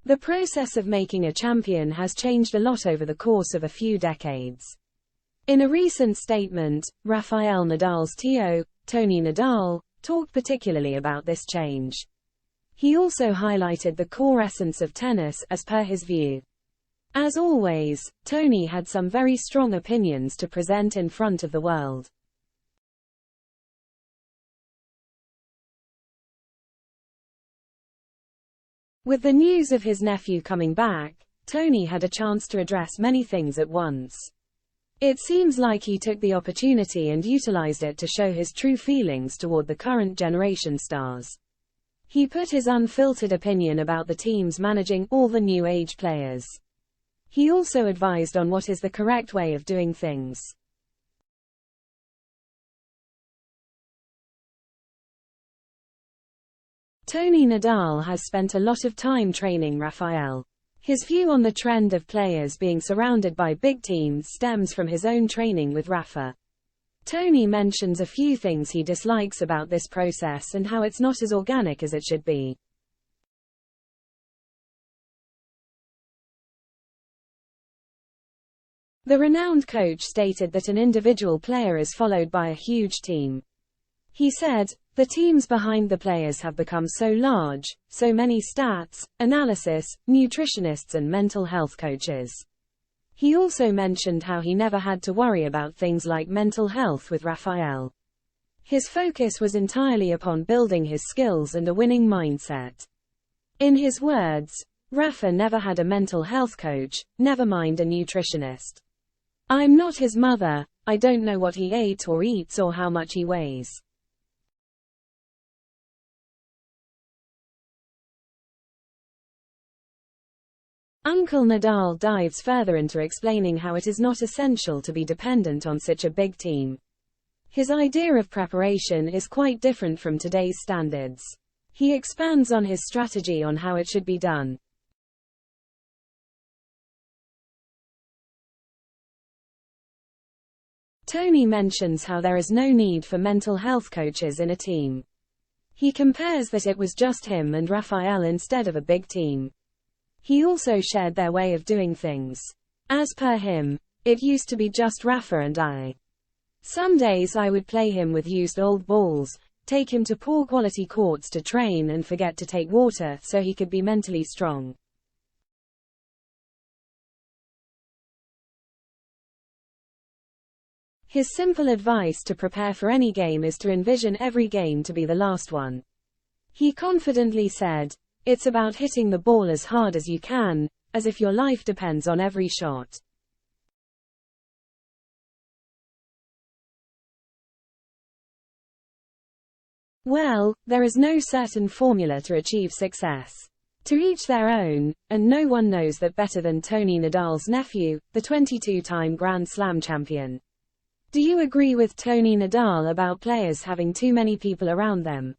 The process of making a champion has changed a lot over the course of a few decades. In a recent statement, Rafael Nadal's Toni Nadal, talked particularly about this change. He also highlighted the core essence of tennis as per his view. As always, Toni had some very strong opinions to present in front of the world. With the news of his nephew coming back, Toni had a chance to address many things at once. It seems like he took the opportunity and utilized it to show his true feelings toward the current generation stars. He put his unfiltered opinion about the teams managing all the new age players. He also advised on what is the correct way of doing things. Toni Nadal has spent a lot of time training Rafael. His view on the trend of players being surrounded by big teams stems from his own training with Rafa. Toni mentions a few things he dislikes about this process and how it's not as organic as it should be. The renowned coach stated that an individual player is followed by a huge team. He said, "The teams behind the players have become so large, so many stats, analysis, nutritionists and mental health coaches." He also mentioned how he never had to worry about things like mental health with Rafael. His focus was entirely upon building his skills and a winning mindset. In his words, Rafa never had a mental health coach, never mind a nutritionist. "I'm not his mother, I don't know what he ate or eats or how much he weighs." Uncle Nadal dives further into explaining how it is not essential to be dependent on such a big team. His idea of preparation is quite different from today's standards. He expands on his strategy on how it should be done. Toni mentions how there is no need for mental health coaches in a team. He compares that it was just him and Rafael instead of a big team. He also shared their way of doing things. As per him, it used to be just Rafa and I. Some days I would play him with used old balls, take him to poor quality courts to train and forget to take water so he could be mentally strong. His simple advice to prepare for any game is to envision every game to be the last one. He confidently said, "It's about hitting the ball as hard as you can, as if your life depends on every shot." Well, there is no certain formula to achieve success. To each their own, and no one knows that better than Toni Nadal's nephew, the 22-time Grand Slam champion. Do you agree with Toni Nadal about players having too many people around them?